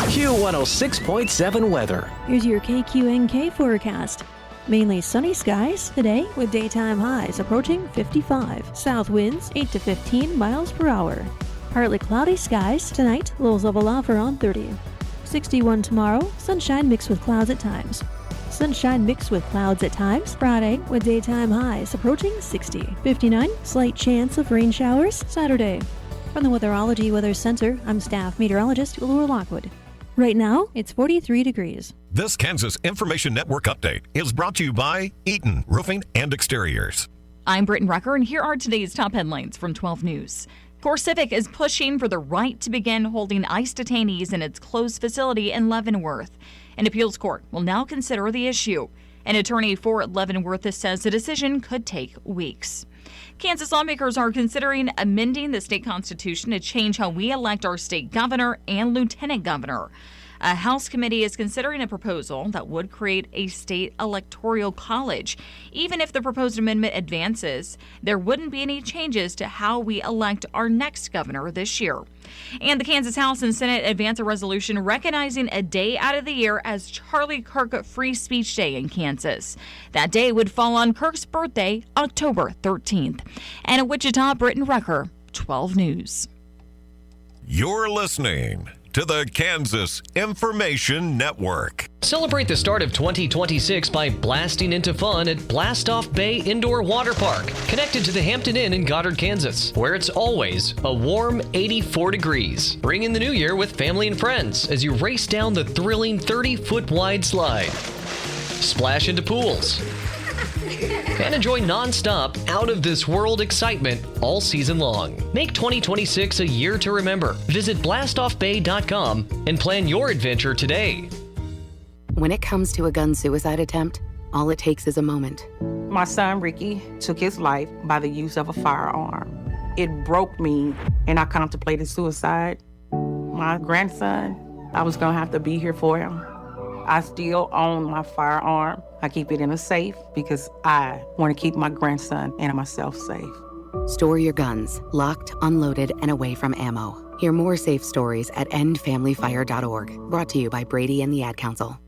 Q106.7 weather. Here's your KQNK forecast. Mainly sunny skies today with daytime highs approaching 55. South winds 8 to 15 miles per hour. Partly cloudy skies tonight, lows level off around 30. 61 tomorrow, sunshine mixed with clouds at times. Sunshine mixed with clouds at times Friday with daytime highs approaching 60. 59, slight chance of rain showers Saturday. From the Weatherology Weather Center, I'm staff meteorologist Laura Lockwood. Right now, it's 43 degrees. This Kansas Information Network update is brought to you by Eaton Roofing and Exteriors. I'm Britton Rucker, and here are today's top headlines from 12 News. CoreCivic is pushing for the right to begin holding ICE detainees in its closed facility in Leavenworth. An appeals court will now consider the issue. An attorney for Leavenworth says the decision could take weeks. Kansas lawmakers are considering amending the state constitution to change how we elect our state governor and lieutenant governor. A House committee is considering a proposal that would create a state electoral college. Even if the proposed amendment advances, there wouldn't be any changes to how we elect our next governor this year. And the Kansas House and Senate advance a resolution recognizing a day out of the year as Charlie Kirk Free Speech Day in Kansas. That day would fall on Kirk's birthday, October 13th. And in Wichita, Britton Rucker, 12 News. You're listening to the Kansas Information Network. Celebrate the start of 2026 by blasting into fun at Blast Off Bay Indoor Water Park, connected to the Hampton Inn in Goddard, Kansas, where it's always a warm 84 degrees. Bring in the new year with family and friends as you race down the thrilling 30-foot wide slide. Splash into pools and enjoy non-stop, out-of-this-world excitement all season long. Make 2026 a year to remember. Visit blastoffbay.com and plan your adventure today. When it comes to a gun suicide attempt, all it takes is a moment. My son, Ricky, took his life by the use of a firearm. It broke me, and I contemplated suicide. My grandson, I was going to have to be here for him. I still own my firearm. I keep it in a safe because I want to keep my grandson and myself safe. Store your guns, locked, unloaded, and away from ammo. Hear more safe stories at endfamilyfire.org. Brought to you by Brady and the Ad Council.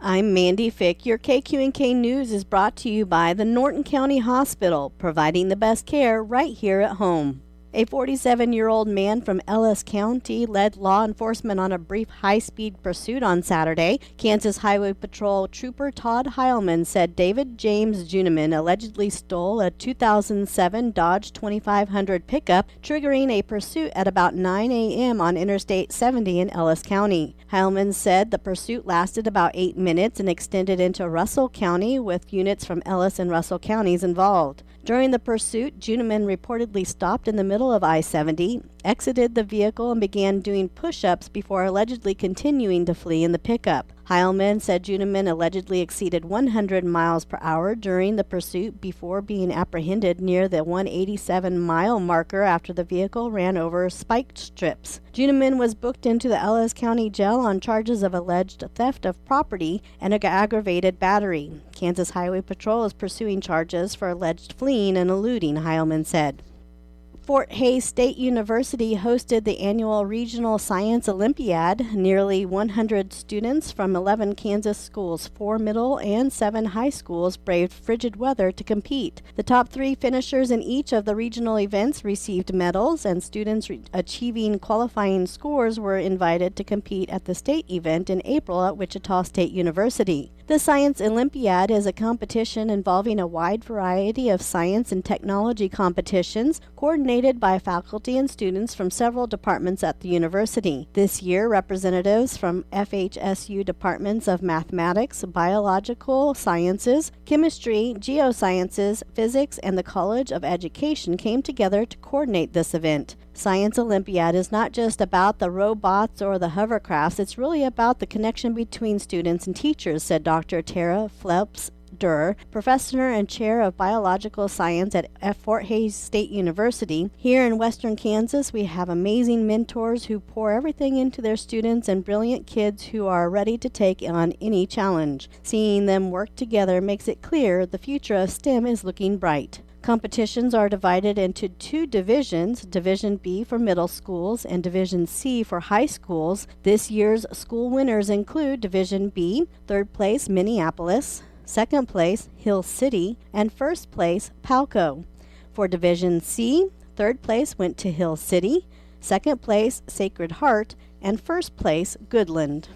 I'm Mandy Fick. Your KQNK News is brought to you by the Norton County Hospital, providing the best care right here at home. A 47-year-old man from Ellis County led law enforcement on a brief high-speed pursuit on Saturday. Kansas Highway Patrol Trooper Todd Heilman said David James Juniman allegedly stole a 2007 Dodge 2500 pickup, triggering a pursuit at about 9 a.m. on Interstate 70 in Ellis County. Heilman said the pursuit lasted about 8 minutes and extended into Russell County, with units from Ellis and Russell counties involved. During the pursuit, Juniman reportedly stopped in the middle of I-70, exited the vehicle, and began doing push-ups before allegedly continuing to flee in the pickup. Heilman said Juniman allegedly exceeded 100 miles per hour during the pursuit before being apprehended near the 187-mile marker after the vehicle ran over spike strips. Juniman was booked into the Ellis County Jail on charges of alleged theft of property and aggravated battery. Kansas Highway Patrol is pursuing charges for alleged fleeing and eluding, Heilman said. Fort Hays State University hosted the annual Regional Science Olympiad. Nearly 100 students from 11 Kansas schools, 4 middle and 7 high schools, braved frigid weather to compete. The top 3 finishers in each of the regional events received medals, and students achieving qualifying scores were invited to compete at the state event in April at Wichita State University. The Science Olympiad is a competition involving a wide variety of science and technology competitions coordinated by faculty and students from several departments at the university. This year, representatives from FHSU departments of mathematics, biological sciences, chemistry, geosciences, physics, and the College of Education came together to coordinate this event. Science Olympiad is not just about the robots or the hovercrafts, it's really about the connection between students and teachers, said Dr. Tara Phelps Durr, professor and chair of biological science at Fort Hays State University. Here in western Kansas, we have amazing mentors who pour everything into their students and brilliant kids who are ready to take on any challenge. Seeing them work together makes it clear the future of STEM is looking bright. Competitions are divided into two divisions, Division B for middle schools and Division C for high schools. This year's school winners include Division B, third place Minneapolis, second place Hill City, and first place Palco. For Division C, third place went to Hill City, second place Sacred Heart, and first place Goodland.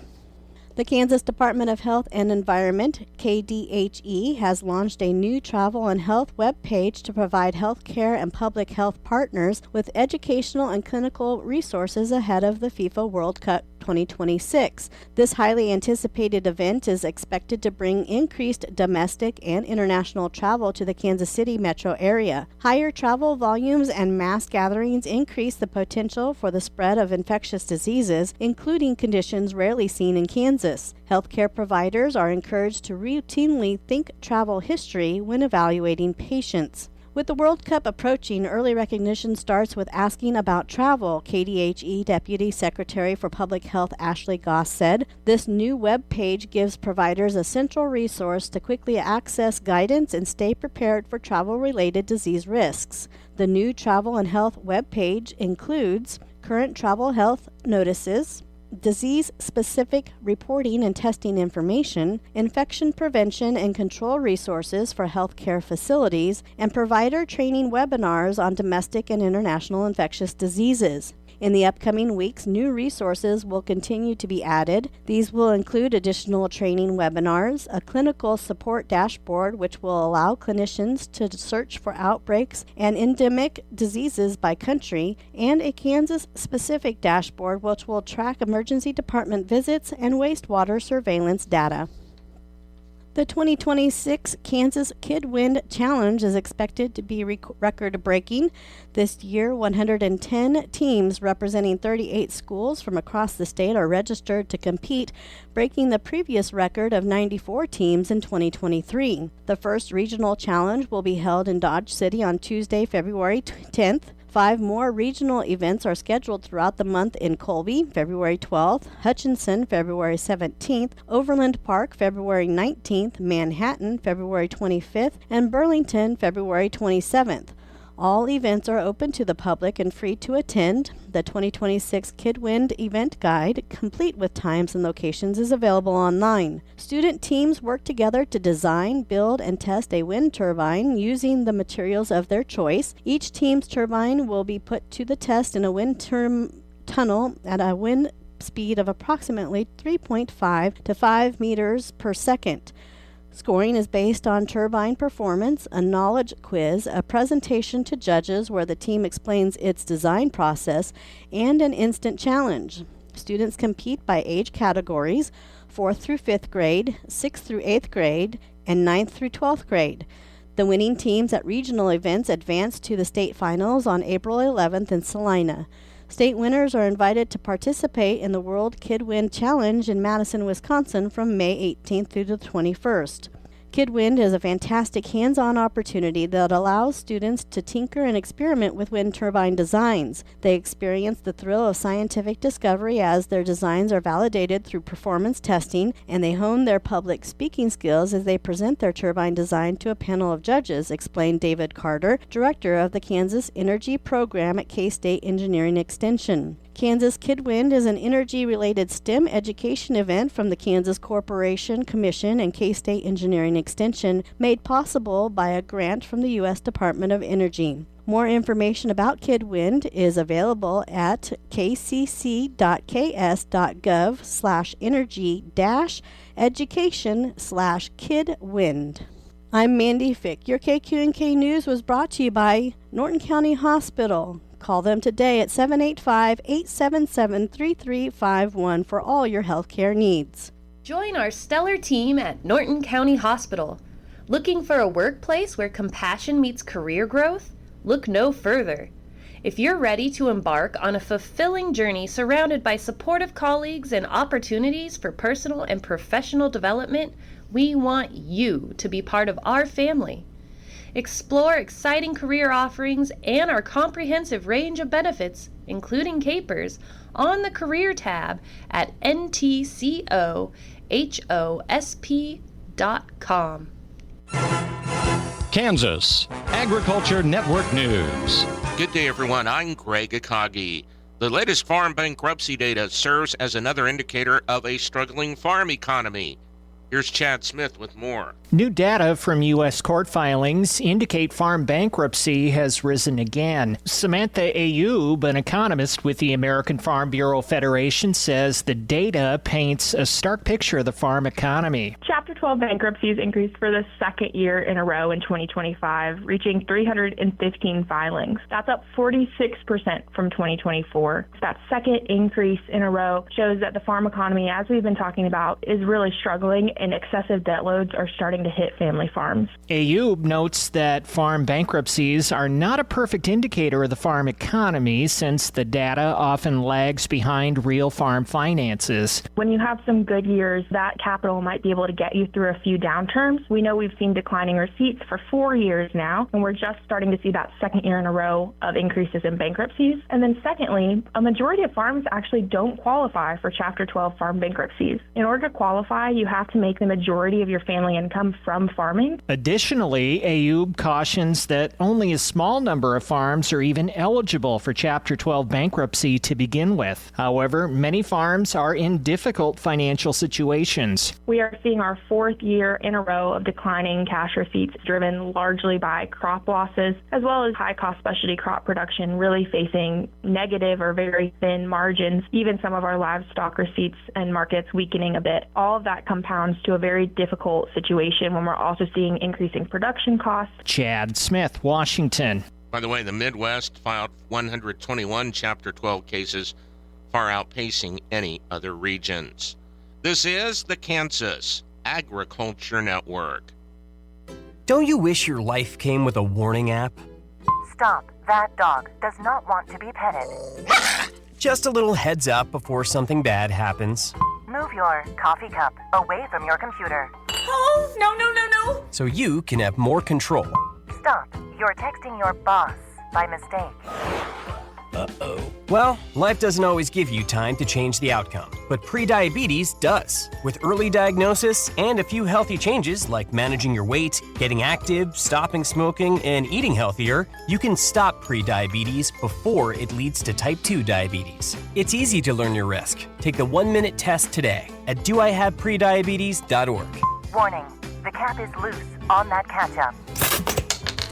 The Kansas Department of Health and Environment, KDHE, has launched a new travel and health web page to provide healthcare and public health partners with educational and clinical resources ahead of the FIFA World Cup 2026. This highly anticipated event is expected to bring increased domestic and international travel to the Kansas City metro area. Higher travel volumes and mass gatherings increase the potential for the spread of infectious diseases, including conditions rarely seen in Kansas. Healthcare providers are encouraged to routinely think travel history when evaluating patients. With the World Cup approaching, early recognition starts with asking about travel, KDHE Deputy Secretary for Public Health Ashley Goss said. This new web page gives providers a central resource to quickly access guidance and stay prepared for travel-related disease risks. The new travel and health web page includes current travel health notices, disease-specific reporting and testing information, infection prevention and control resources for healthcare facilities, and provider training webinars on domestic and international infectious diseases. In the upcoming weeks, new resources will continue to be added. These will include additional training webinars, a clinical support dashboard which will allow clinicians to search for outbreaks and endemic diseases by country, and a Kansas-specific dashboard which will track emergency department visits and wastewater surveillance data. The 2026 Kansas KidWind Challenge is expected to be record-breaking. This year, 110 teams representing 38 schools from across the state are registered to compete, breaking the previous record of 94 teams in 2023. The first regional challenge will be held in Dodge City on Tuesday, February 10th. 5 more regional events are scheduled throughout the month in Colby, February 12th, Hutchinson, February 17th, Overland Park, February 19th, Manhattan, February 25th, and Burlington, February 27th. All events are open to the public and free to attend. The 2026 KidWind event guide, complete with times and locations, is available online. Student teams work together to design, build, and test a wind turbine using the materials of their choice. Each team's turbine will be put to the test in a wind tunnel at a wind speed of approximately 3.5 to 5 meters per second. Scoring is based on turbine performance, a knowledge quiz, a presentation to judges where the team explains its design process, and an instant challenge. Students compete by age categories, 4th through 5th grade, 6th through 8th grade, and 9th through 12th grade. The winning teams at regional events advance to the state finals on April 11th in Salina. State winners are invited to participate in the World KidWind Challenge in Madison, Wisconsin from May 18th through the 21st. KidWind is a fantastic hands-on opportunity that allows students to tinker and experiment with wind turbine designs. They experience the thrill of scientific discovery as their designs are validated through performance testing, and they hone their public speaking skills as they present their turbine design to a panel of judges, explained David Carter, director of the Kansas Energy Program at K-State Engineering Extension. Kansas KidWind is an energy-related STEM education event from the Kansas Corporation Commission and K-State Engineering Extension, made possible by a grant from the U.S. Department of Energy. More information about KidWind is available at kcc.ks.gov/energy-education/KidWind. I'm Mandy Fick. Your KQNK News was brought to you by Norton County Hospital. Call them today at 785-877-3351 for all your healthcare needs. Join our stellar team at Norton County Hospital. Looking for a workplace where compassion meets career growth? Look no further. If you're ready to embark on a fulfilling journey surrounded by supportive colleagues and opportunities for personal and professional development, we want you to be part of our family. Explore exciting career offerings and our comprehensive range of benefits, including capers, on the Career tab at ntcohosp.com. Kansas Agriculture Network News. Good day, everyone. I'm Greg Akagi. The latest farm bankruptcy data serves as another indicator of a struggling farm economy. Here's Chad Smith with more. New data from U.S. court filings indicate farm bankruptcy has risen again. Samantha Ayoub, an economist with the American Farm Bureau Federation, says the data paints a stark picture of the farm economy. Chapter 12 bankruptcies increased for the second year in a row in 2025, reaching 315 filings. That's up 46% from 2024. That second increase in a row shows that the farm economy, as we've been talking about, is really struggling, and excessive debt loads are starting to hit family farms. Ayoub notes that farm bankruptcies are not a perfect indicator of the farm economy, since the data often lags behind real farm finances. When you have some good years, that capital might be able to get you through a few downturns. We know we've seen declining receipts for 4 years now, and we're just starting to see that second year in a row of increases in bankruptcies. And then secondly, a majority of farms actually don't qualify for Chapter 12 farm bankruptcies. In order to qualify, you have to make the majority of your family income from farming. Additionally, Ayoub cautions that only a small number of farms are even eligible for Chapter 12 bankruptcy to begin with. However, many farms are in difficult financial situations. We are seeing our fourth year in a row of declining cash receipts, driven largely by crop losses, as well as high-cost specialty crop production really facing negative or very thin margins, even some of our livestock receipts and markets weakening a bit. All of that compounds to a very difficult situation when we're also seeing increasing production costs. Chad Smith, Washington. By the way, the Midwest filed 121 Chapter 12 cases, far outpacing any other regions. This is the Kansas Agriculture Network. Don't you wish your life came with a warning app? Stop. That dog does not want to be petted. Just a little heads up before something bad happens. Move your coffee cup away from your computer. Oh, no. So you can have more control. Stop. You're texting your boss by mistake. Uh-oh. Well, life doesn't always give you time to change the outcome, but prediabetes does. With early diagnosis and a few healthy changes like managing your weight, getting active, stopping smoking, and eating healthier, you can stop prediabetes before it leads to type 2 diabetes. It's easy to learn your risk. Take the 1-minute test today at doihaveprediabetes.org. Warning, the cap is loose on that ketchup.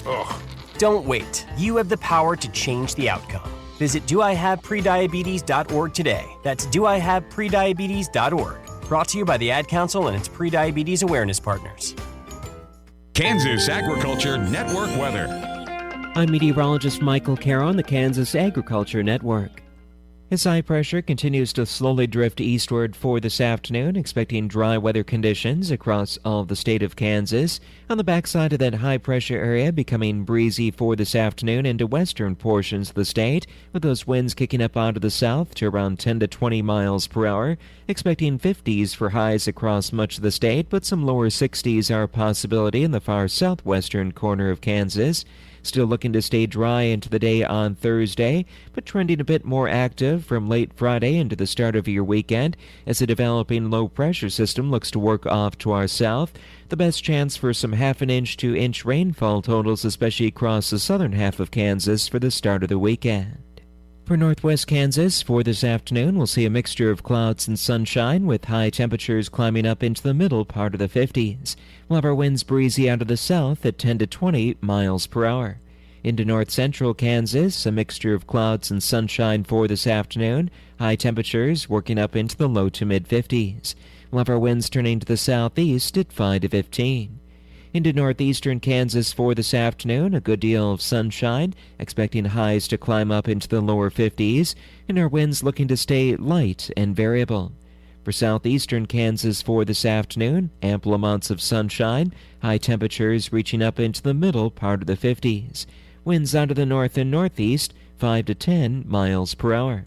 Ugh. Don't wait. You have the power to change the outcome. Visit doihaveprediabetes.org today. That's doihaveprediabetes.org. Brought to you by the Ad Council and its prediabetes awareness partners. Kansas Agriculture Network weather. I'm meteorologist Michael Carroll on the Kansas Agriculture Network. As high pressure continues to slowly drift eastward for this afternoon, expecting dry weather conditions across all of the state of Kansas. On the backside of that high pressure area, becoming breezy for this afternoon into western portions of the state, with those winds kicking up out of the south to around 10 to 20 miles per hour. Expecting 50s for highs across much of the state, but some lower 60s are a possibility in the far southwestern corner of Kansas. Still looking to stay dry into the day on Thursday, but trending a bit more active from late Friday into the start of your weekend as a developing low-pressure system looks to work off to our south. The best chance for some half-an-inch to inch rainfall totals, especially across the southern half of Kansas for the start of the weekend. For northwest Kansas, for this afternoon, we'll see a mixture of clouds and sunshine with high temperatures climbing up into the middle part of the 50s. We'll have our winds breezy out of the south at 10 to 20 miles per hour. Into north central Kansas, a mixture of clouds and sunshine for this afternoon. High temperatures working up into the low to mid 50s. We'll have our winds turning to the southeast at 5 to 15. Into northeastern Kansas for this afternoon, a good deal of sunshine, expecting highs to climb up into the lower 50s, and our winds looking to stay light and variable. For southeastern Kansas for this afternoon, ample amounts of sunshine, high temperatures reaching up into the middle part of the 50s. Winds out of the north and northeast, 5 to 10 miles per hour.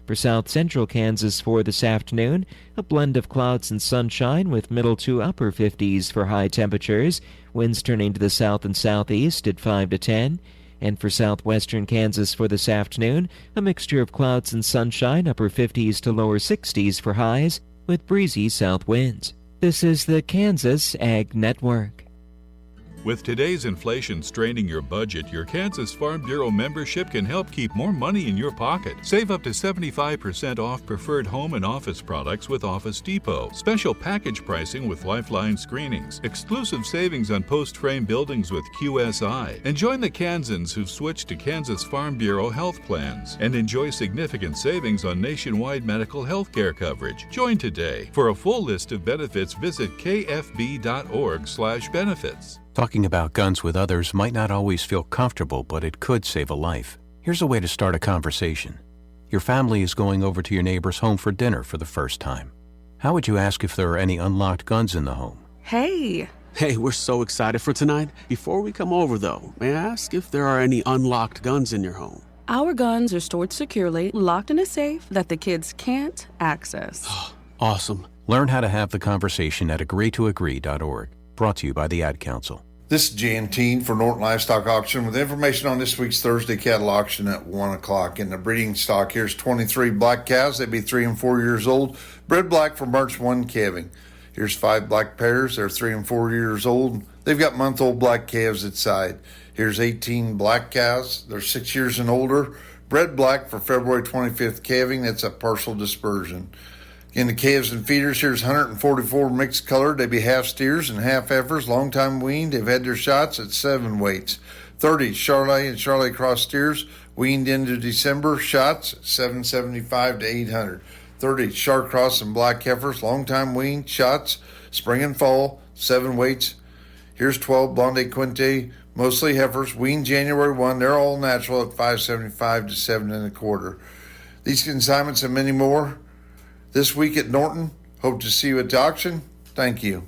For south central Kansas for this afternoon, a blend of clouds and sunshine with middle to upper 50s for high temperatures, winds turning to the south and southeast at 5 to 10. And for southwestern Kansas for this afternoon, a mixture of clouds and sunshine, upper 50s to lower 60s for highs, with breezy south winds. This is the Kansas Ag Network. With today's inflation straining your budget, your Kansas Farm Bureau membership can help keep more money in your pocket. Save up to 75% off preferred home and office products with Office Depot. Special package pricing with Lifeline screenings. Exclusive savings on post-frame buildings with QSI. And join the Kansans who've switched to Kansas Farm Bureau health plans. And enjoy significant savings on nationwide medical health care coverage. Join today. For a full list of benefits, visit kfb.org/benefits. Talking about guns with others might not always feel comfortable, but it could save a life. Here's a way to start a conversation. Your family is going over to your neighbor's home for dinner for the first time. How would you ask if there are any unlocked guns in the home? Hey, we're so excited for tonight. Before we come over, though, may I ask if there are any unlocked guns in your home? Our guns are stored securely, locked in a safe that the kids can't access. Awesome. Learn how to have the conversation at agreetoagree.org. Brought to you by the Ad Council. This is Jan Teen for Norton Livestock Auction with information on this week's Thursday cattle auction at 1 o'clock. In the breeding stock, here's 23 black cows. They'd be 3 and 4 years old, bred black for March 1 calving. Here's 5 black pairs. They're 3 and 4 years old. They've got month-old black calves at side. Here's 18 black cows. They're 6 years and older, bred black for February 25th calving. That's a partial dispersion. In the calves and feeders, here's 144 mixed colored. They be half steers and half heifers, long time weaned. They've had their shots at 7 weights. 30 Charolais and Charolais cross steers, weaned into December, shots 775 to 800. 30 Charcross and black heifers, long time weaned, shots spring and fall, 7 weights. Here's 12 Blonde Quinte, mostly heifers, weaned January 1. They're all natural at 575 to 7 1/4. These consignments and many more this week at Norton. Hope to see you at the auction. Thank you.